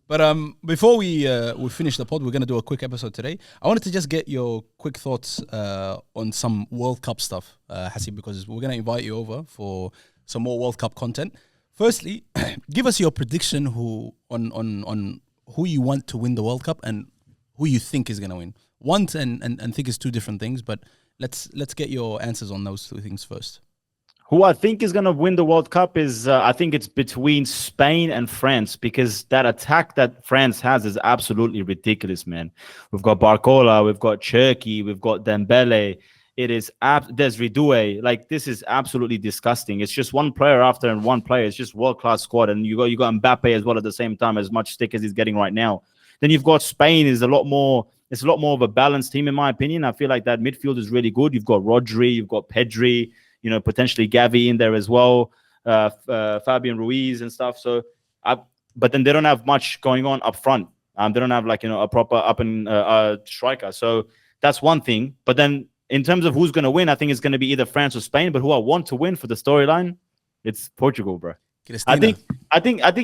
But before we finish the pod, we're gonna do a quick episode today. I wanted to just get your quick thoughts on some World Cup stuff, Hasib, because we're gonna invite you over for some more World Cup content. Firstly, give us your prediction on who you want to win the World Cup and who you think is gonna win. Want and think is two different things, but let's get your answers on those two things first. Who I think is going to win the World Cup is, I think it's between Spain and France, because that attack that France has is absolutely ridiculous, man. We've got Barcola, we've got Cherki, we've got Dembele. There's Ridoué. Like, this is absolutely disgusting. It's just one player after and one player. It's just world-class squad. And you got Mbappe as well at the same time, as much stick as he's getting right now. Then you've got Spain is a lot more of a balanced team, in my opinion. I feel like that midfield is really good. You've got Rodri, you've got Pedri, potentially Gavi in there as well, Fabian Ruiz and stuff. So, but then they don't have much going on up front. They don't have a proper up and striker. So that's one thing. But then in terms of who's going to win, I think it's going to be either France or Spain. But who I want to win for the storyline, it's Portugal, bro. I think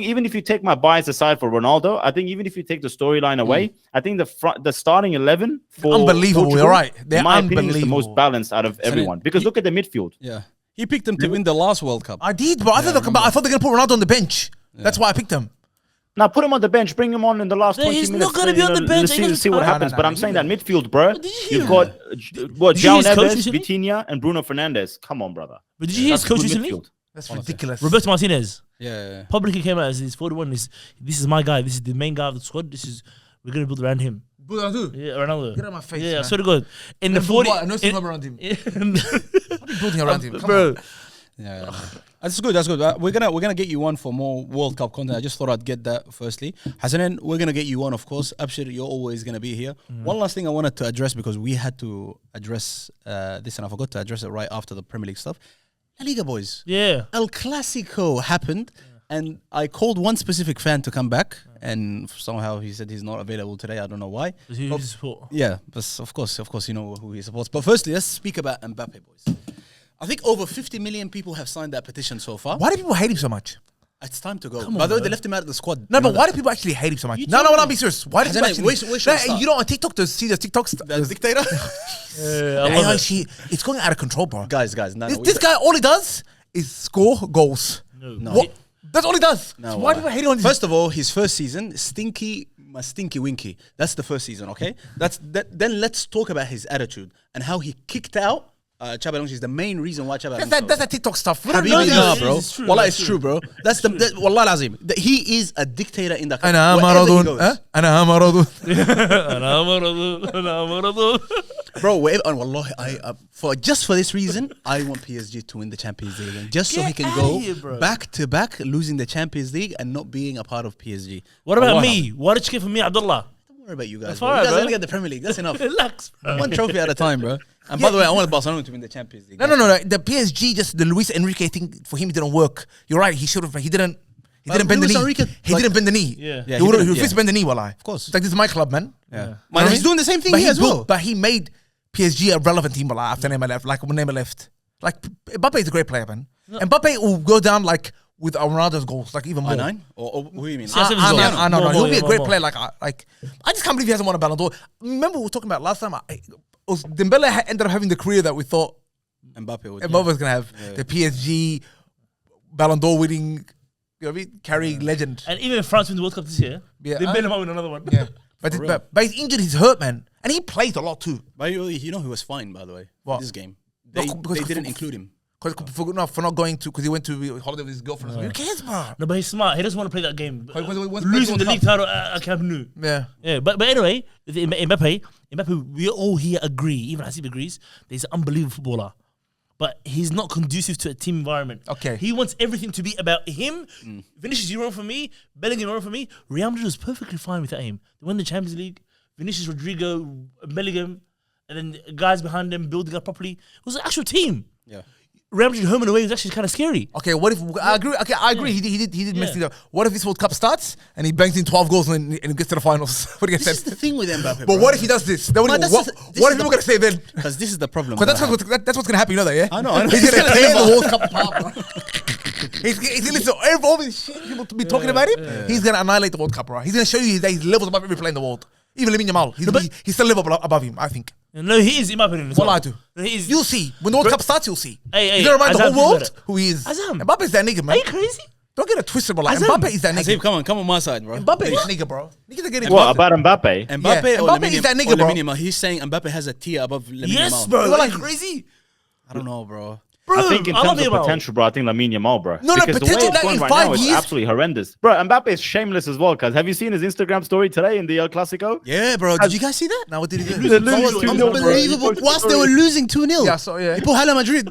even if you take my bias aside for Ronaldo, I think even if you take the storyline away, I think the starting 11 for unbelievable. Portugal, You're right. They're in my opinion, is the unbelievable. most balanced out of everyone. Because look at the midfield. Yeah. He picked them to win the last World Cup. I did, but I thought they're gonna put Ronaldo on the bench. That's why I picked him. Now put him on the bench, bring him on in the last 20 He's minutes. not gonna be on the bench. Let's see what happens. But I'm saying that midfield, bro. Did you You've hear got Did you João hear his coach Neves, recently? Vitinha, and Bruno Fernandes. Come on, brother. But did you hear his That's coach good recently? midfield. That's ridiculous. Roberto Martinez Yeah. publicly came out as his 41. This is my guy. This is the main guy of the squad. We're gonna build around him. Ronaldo. Yeah, Ronaldo. Get out of my face, Yeah, I man. swear to God. In the 40, I know some around him. in- What are you building around him? Come bro. on. Yeah, that's good. That's good. We're gonna get you on for more World Cup content. I just thought I'd get that firstly. Hasanin, we're gonna get you on, of course. Abshir, you're always gonna be here. One last thing I wanted to address, because we had to address this, and I forgot to address it right after the Premier League stuff. La Liga boys, Yeah. El Clasico happened, and I called one specific fan to come back, and somehow he said he's not available today. I don't know why. Who does he support? Yeah, but of course, you know who he supports. But firstly, let's speak about Mbappe, boys. I think over 50 million people have signed that petition so far. Why do people hate him so much? It's time to go. Come By on, the way, bro. they left him out of the squad. No, You know but why that? do people actually hate him so much? You No, told I'm me. being serious. Why do I people don't actually... know. Where should I start? You know, on TikTok, see the TikToks? The dictator? I AI love it. shit, it's going out of control, bro. guys, This guy, all he does is score goals. No. What? That's all he does. No, So why do people hate him on this? First of all, his first season, stinky winky. That's the first season, okay? Then let's talk about his attitude and how he kicked out Chabi Alonso is the main reason why Chabi Alonso. That's a TikTok stuff. We don't Habibi, know no, nah, this. bro. it's true, Wallah, it's it's true. true, bro. That's Wallah Lazim. He is a dictator in the country. أنا Wherever he مرض goes. أنا مرض Bro, wherever, and wallahi, for this reason, I want PSG to win the Champions League again, just so Get he can outta go here, bro. back to back, losing the Champions League and not being a part of PSG. What about Wallahi. me? Why did you get for me, Abdullah? Don't worry about you guys. That's Bro. all right, You guys bro. only get the Premier League. That's enough. Relax, bro. One trophy at a time, bro. And by the way, I want Barcelona to win the Champions League. No. The PSG, just the Luis Enrique thing for him didn't work. You're right. He should have. He didn't bend the Luis knee. Enrique, He like- didn't bend the knee. Yeah. Yeah, He he would didn't, refused to yeah. bend the knee, wallah. Of course. It's like, this is my club, man. Yeah. You know Man, what I he's mean? doing the same thing But here as well. But he made PSG a relevant team, wallah, after Neymar left. Like when Neymar left. Like Mbappe is a great player, man. Mbappe will go down like with Ronaldo's goals, like even more. R9? Or who do you mean? Yeah, seven goals. I know. More, He'll be a more, great more. player. Like I just can't believe he hasn't won a Ballon d'Or. Remember we were talking about last time? Dembele ended up having the career that we thought Mbappe would. Mbappe was gonna have. The PSG Ballon d'Or winning, you know what I mean? Carrying legend. And even if France win the World Cup this year, Yeah. they better not win another one. Yeah, but real. but he's injured. He's hurt, man, and he plays a lot too. But you know who was fine, by the way, What? this game. No, They, because- they didn't include him. For not going to, because he went to holiday with his girlfriend. Who cares, man? No, but he's smart. He doesn't want to play that game. What's Losing the World league title at Camp Nou. Yeah. Yeah, but anyway, with Mbappe, we all here agree, even Hasib agrees, that he's an unbelievable footballer. But he's not conducive to a team environment. Okay. He wants everything to be about him. Vinicius, you run for me. Bellingham, you run for me. Real Madrid was perfectly fine without him. They won the Champions League. Vinicius, Rodrigo, Bellingham, and then guys behind them building up properly. It was an actual team. Yeah. Real Madrid home and away was actually kind of scary. Okay, what if I agree? Okay, I agree. He did mess Yeah. things up. What if this World Cup starts and he bangs in 12 goals and he gets to the finals? What do you This is say? the thing with Mbappe. But what if he does this? Then Man, what this what is are people gonna say then? Because this is the problem. Because that's what's gonna happen. You know that, yeah? I know. He's gonna play in the World Cup. He's gonna listen to all this shit people to be talking about him. He's gonna annihilate the World Cup, bro. He's gonna show you that he's levels above every player in the world. Even Lamine Yamal, he's still level above him. I think. No, he is, in my opinion. as What well. I do? No, he is. You'll see when the World Cup starts. You'll see. Hey, He's gonna remind the Azam, whole think world about it. who he is. Azam. Mbappe's that nigga, Are man. you crazy? Don't get it twisted, bro. Like, Azam. Mbappe is that nigga. Hasib, come on my side, bro. Mbappe is that nigga, bro. Niggas are getting What about Mbappe? Mbappe Yeah, or Mbappe Lamine is that nigga, or bro. Lamine Yamal. He's saying Mbappe has a tier above Lamine Yes, Yamal. bro. You're Like like- crazy. I don't know, bro. Bro, I think in love terms of Yamal. potential, bro, I think Lamine Yamal, bro. No, because the way potential it's that going in right 5 now is years- absolutely horrendous. Bro, Mbappe is shameless as well, cuz. Have you seen his Instagram story today in the El Clasico? Yeah, bro. Did you guys see that? Now what did he do? They're That was losing 2-0, bro. unbelievable. He posted Whilst a they were story. losing 2-0. Yeah, so, yeah. He put Hala Madrid.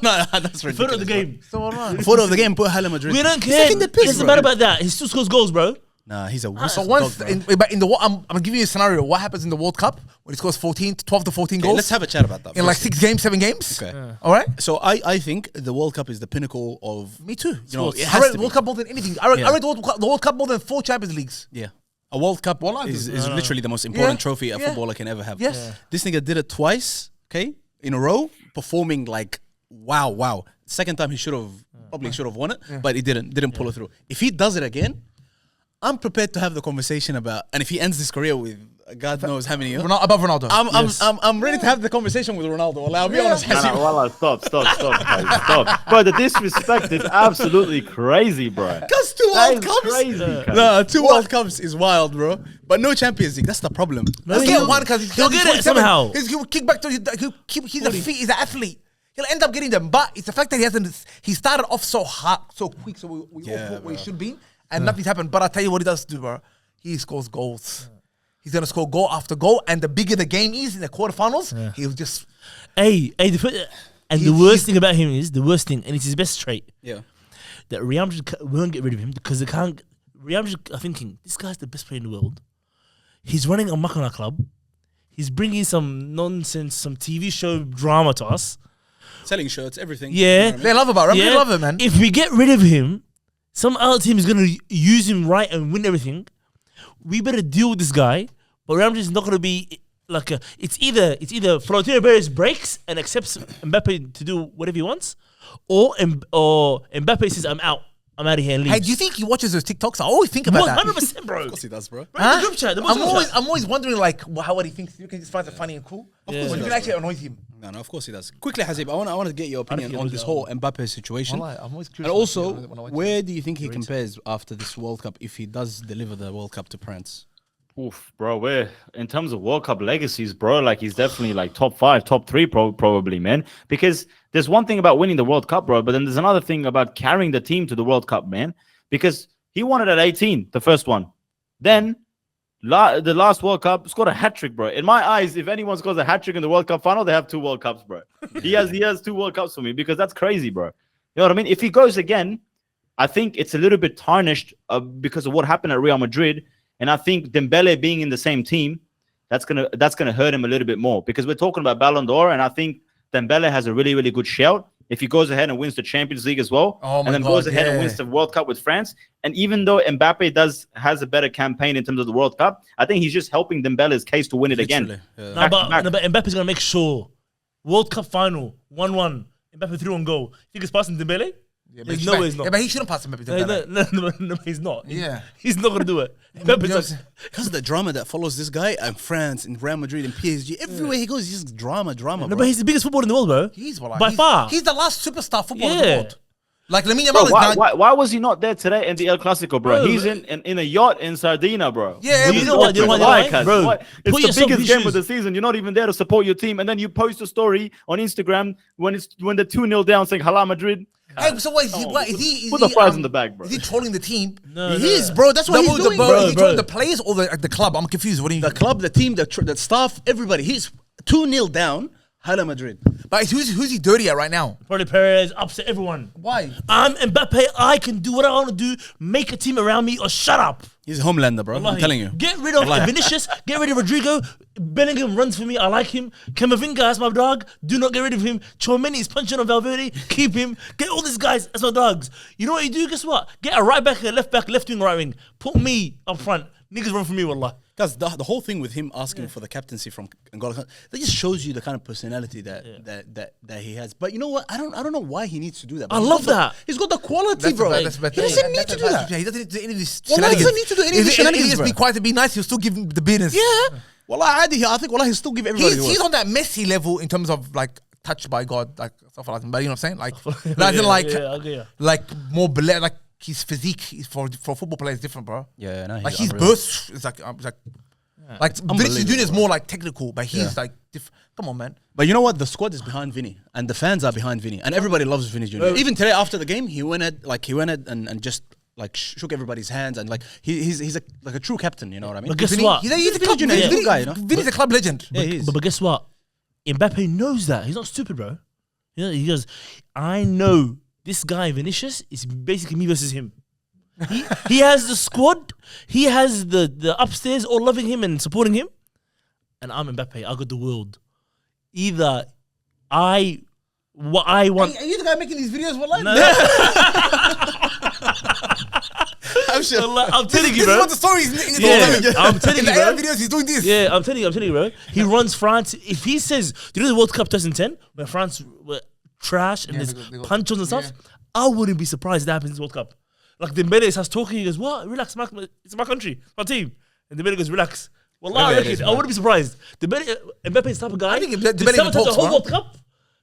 No, that's ridiculous. Photo of the game. So alright. Photo of the game, put Hala Madrid. We don't He's care. taking the It piss, doesn't bro. matter about that. He still scores goals, bro. Nah, he's a So whistle once dog, bro. in the I'm giving you a scenario. What happens in the World Cup when he scores 12 to 14 Okay, goals let's have a chat about that. in like first. 6 games, 7 games? Okay. All right. So I think the World Cup is the pinnacle of Me too. You know, it I has read to the be. World Cup more than anything. I read Yeah. the World Cup more than 4 Champions Leagues. Yeah. A World Cup Wallah, is dude. literally the most important Yeah. trophy a Yeah. footballer can ever have. Yes. Yeah. This nigga did it twice, okay, in a row, performing like wow. Second time he should have won it, but he didn't pull it through. If he does it again, I'm prepared to have the conversation about, and if he ends his career with God knows how many years, Above Ronaldo. I'm ready to have the conversation with Ronaldo. Well, I'll be honest. Nah, nah, wallah, stop, guys, stop. Bro, the disrespect is absolutely crazy, bro. Because 2 That World is Cups. crazy, cuz. No, 2 World Cups is wild, bro. But no Champions League. That's the problem. Let's get one because he'll get it somehow. He'll kick back to he's an athlete. He'll end up getting them, but it's the fact that he started off so hard, so quick, so we all thought where he should be, and nothing's happened. But I tell you what he does do, bro. He scores goals. He's gonna score goal after goal, and the bigger the game is in the quarterfinals, he'll just The worst thing about him is and it's his best trait. Yeah. That Real Madrid won't get rid of him because they can't. Real Madrid are thinking this guy's the best player in the world. He's running a Makana club. He's bringing some nonsense, some TV show drama to us. Selling shirts, everything. Yeah. they love about him. They love him, man. If we get rid of him, some other team is going to use him right and win everything. We better deal with this guy. But Real Madrid is not going to be it's either Florentino Perez breaks and accepts Mbappe to do whatever he wants, or Mbappe says I'm out of here and leaves. Hey, do you think he watches those TikToks? I always think about that. 100%, bro. Of course he does, bro. Right, the group chat, I'm always wondering like how what he thinks. You can just find it funny and cool. Of course, you can actually annoy him. No, of course he does. Quickly, Hazib, I want to get your opinion on this whole Mbappe situation. I'm always And curious. also, where do you think he compares after this World Cup if he does deliver the World Cup to France? Oof, bro, we're in terms of World Cup legacies, bro, like he's definitely like top 5, top 3 probably, man. Because there's one thing about winning the World Cup, bro, but then there's another thing about carrying the team to the World Cup, man. Because he won it at 18, the first one. Then the last World Cup scored a hat-trick, bro. In my eyes, if anyone scores a hat-trick in the World Cup final, they have 2 World Cups, bro. He has 2 World Cups for me because that's crazy, bro. You know what I mean? If he goes again, I think it's a little bit tarnished because of what happened at Real Madrid. And I think Dembele being in the same team, that's gonna hurt him a little bit more because we're talking about Ballon d'Or, and I think Dembele has a really, really good shout if he goes ahead and wins the Champions League as well, and then goes ahead and wins the World Cup with France. And even though Mbappe has a better campaign in terms of the World Cup, I think he's just helping Dembele's case to win it again. Yeah. But Mbappe's gonna make sure World Cup final 1-1. Mbappe 3-1 goal. Think it's passing Dembele? Yeah, There's no way he's not. Yeah, but he shouldn't pass him. No, he's not. Yeah. He's not going to do it. Because of the drama that follows this guy in France, in Real Madrid, in PSG, everywhere he goes, he's just drama, No, bro. but he's the biggest footballer in the world, bro. By far. He's the last superstar footballer in the world. Like Lamine Yamal Bro, why was he not there today in the El Clasico, bro? He's in a yacht in Sardinia, bro. Yeah, you know what? Why, Bro, it's the biggest game of the season. You're not even there to support your team, and then you post a story on Instagram when they're 2-0 down, saying "Hala Madrid." Hey, so what is he? Put the fries in the bag, bro. Is he trolling the team? No, he is, bro. That's what he's doing, bro. bro. Is he trolling the players or the club? I'm confused. What do you The club, the team, the staff, everybody. He's 2-0 down. Hala Madrid. But who's he dirty at right now? Probably Perez, upset everyone. Why? I'm Mbappe. I can do what I want to do. Make a team around me or shut up. He's a Homelander, bro. I'm telling you. Get rid of Vinicius. Get rid of Rodrigo. Bellingham runs for me. I like him. Camavinga, that's my dog. Do not get rid of him. Chouameni is punching on Valverde. Keep him. Get all these guys. That's my dogs. You know what you do? Guess what? Get a right back, a left back, left wing, right wing. Put me up front. Niggas run for me, wallah. Because the whole thing with him asking for the captaincy from Angola, that just shows you the kind of personality that he has. But you know what? I don't know why he needs to do that. I love that. He's got the quality, bro. He doesn't need to do that. He doesn't need to do any of this Well, he doesn't need to do any of this shenanigans, He just bro. be quiet and be nice. He'll still give him the business. Yeah. Well, I think he'll still give everybody. He's on that Messi level in terms of like touched by God, like stuff like that. But you know what I'm saying? Like more like his physique is for football players different, bro. Yeah, no, like his burst is like Vinicius Junior is more like technical, but he's like come on, man. But you know what? The squad is behind Vinny, and the fans are behind Vinny, and everybody loves Vinny Junior. Even today after the game, he went and just like shook everybody's hands, and like he's a true captain. You know what I mean? But guess what? He's a club Junior, he's a good guy, you know? Vinny's a club legend. Yeah, he is. But guess what? Mbappe knows that. He's not stupid, bro. You know, he goes, I know this guy Vinicius is basically me versus him. He has the squad. He has the upstairs all loving him and supporting him. And I'm Mbappe. I got the world. Either what I want. Are you the guy making these videos? I'm sure. I'm telling you, This bro. is what the story is. I'm telling you, bro. videos, he's doing this. Yeah, I'm telling you, bro. He runs France. If he says, do you know the World Cup 2010 when France were trash and there's they got punch-ons and stuff? I wouldn't be surprised if that happens in this World Cup. Like Dembele starts talking, he goes, "What? Relax, it's my country, it's my team." And Dembele goes, "Relax." Well, I wouldn't be surprised. Mbappe is the type of guy. I think Dembele talks, the whole World Cup.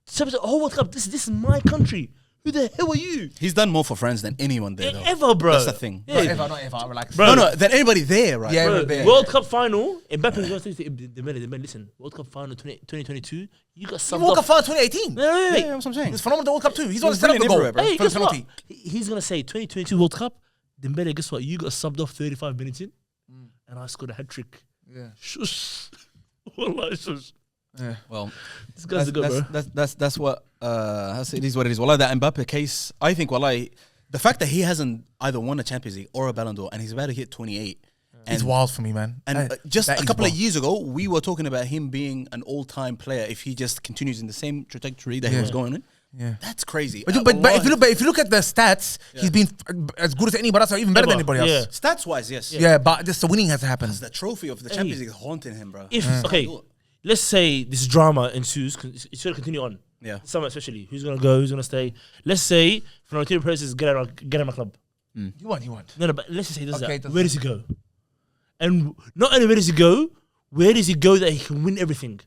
The whole World Cup. This is my country. Who the hell are you? He's done more for France than anyone there, though. Ever, bro. That's the thing. Yeah. Not ever. Relax. Bro. No, than anybody there, right? Yeah, Bro, there. World Cup final. Mbappe is going to say, Dembele, listen. World Cup final 2022. You got subbed World Cup off. final 2018. Wait. Yeah, that's what I'm saying. It's phenomenal World Cup too. He's on the He's set up the brilliant goal. everywhere, bro. Hey, For the guess what? penalty. He's going to say 2022 World Cup. Dembele, guess what? You got subbed off 35 minutes in. And I scored a hat-trick. Yeah. Shush. Wallah, shush. Yeah. Well, This guy's a good, bro. that's what it is. What it is. Wallah, that Mbappe case. I think, wallah, the fact that he hasn't either won a Champions League or a Ballon d'Or, and he's about to hit 28. It's wild for me, man. And just that a is couple of wild. years ago, we were talking about him being an all-time player if he just continues in the same trajectory that he was going in. Yeah. That's crazy. But if you look at the stats, he's been as good as anybody else, or even better than anybody else. Yeah. Stats-wise, yes. Yeah, but just the winning has to happen. The trophy of the Champions League is haunting him, bro. If let's say this drama ensues, it's going to continue on. Yeah. Summer especially. Who's going to go? Who's going to stay? Let's say Florentino Perez is get out of my club. You want. No, but let's just say he does Okay, that. Where does he go? And not only where does he go that he can win everything?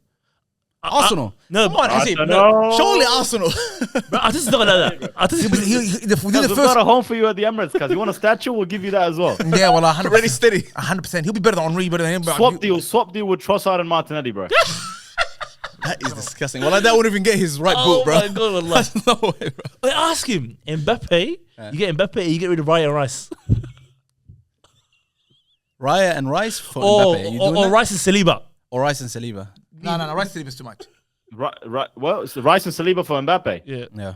Arsenal. No, Come on, but Hazim. No. Surely Arsenal. But Arteta's not like that. Arteta's Within the We've first. got a home for you at the Emirates, because you want a statue, we'll give you that as well. Yeah, well, 100%. Ready, steady. 100%. He'll be better than Henry, better than him. But Swap deal with Trossard and Martinelli, bro. That is disgusting. Well, that wouldn't even get his right boot, bro. Oh my God, wallah. There's no way, bro. Wait, ask him. Mbappe, you get Mbappe, you get rid of Raya and Rice. Raya and Rice for Mbappe. Are you doing Or that? Rice and Saliba. Or Rice and Saliba. No, Rice Stadium is too much. Right. Well, it's the Rice and Saliba for Mbappe. Yeah. Yeah.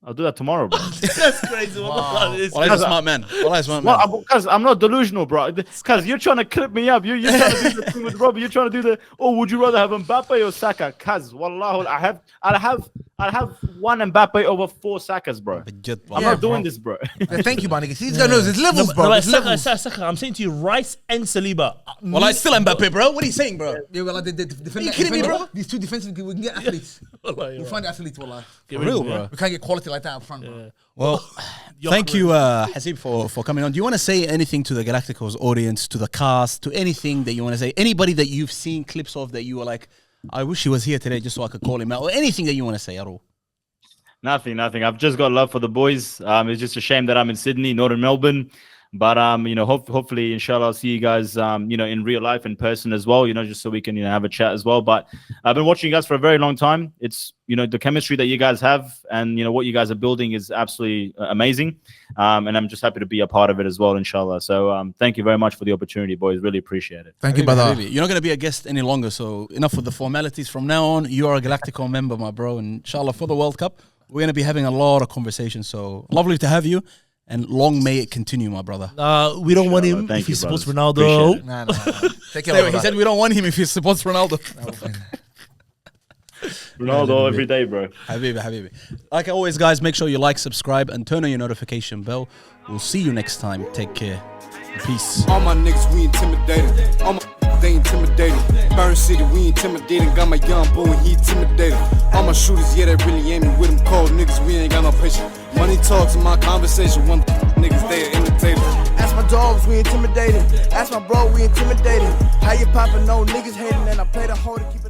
I'll do that tomorrow, bro. That's crazy. Wow. It's Well, he's a smart man. Well, he's a smart man. Well, because I'm not delusional, bro. Because you're trying to clip me up. You're trying to do the thing with Robbie. You're trying to do would you rather have Mbappe or Saka? Because, wallah, I'll have one Mbappe over 4 Sakas, bro. I'm not doing this, bro. Yeah, thank you, my nigga. See, this guy knows his levels, bro. No, His levels. Saka, I'm saying to you, Rice and Saliba. Well, it's still Mbappe, bro. What are you saying, bro? Yeah, well, defend you kidding me, bro? These two defensive, we can get athletes. Wallah, We'll find athletes, wallah. For real, bro. We can't get quality like that up front, bro. Well, thank you, Hasib, for coming on. Do you want to say anything to the GalacticOz audience, to the cast, to anything that you want to say? Anybody that you've seen clips of that you were like, I wish he was here today just so I could call him out, or anything that you want to say at all? Nothing. I've just got love for the boys. It's just a shame that I'm in Sydney, not in Melbourne. But hopefully, inshallah, I'll see you guys, in real life, in person as well. Just so we can, have a chat as well. But I've been watching you guys for a very long time. It's, the chemistry that you guys have, and what you guys are building is absolutely amazing. And I'm just happy to be a part of it as well, inshallah. So thank you very much for the opportunity, boys. Really appreciate it. Thank you, brother. You're not going to be a guest any longer, so enough with the formalities. From now on, you are a GalacticOz member, my bro. And inshallah, for the World Cup, we're going to be having a lot of conversations. So lovely to have you. And long may it continue, my brother. We don't want him if he supports Ronaldo. Nah. Take care of He said we don't want him if he supports Ronaldo. Ronaldo every day, bro. Habibi. Like always, guys, make sure you like, subscribe, and turn on your notification bell. We'll see you next time. Take care. Peace. All my niggas, we intimidated. All my they intimidated. Burn City, we intimidating. Got my young boy, he intimidated. All my shooters, yeah, they really aiming with them cold niggas. We ain't got no patience. Money talks in my conversation. One niggas, they are imitated. Ask my dogs, we intimidated. Ask my bro, we intimidated. How you poppin', no niggas hating, and I play the whole to keep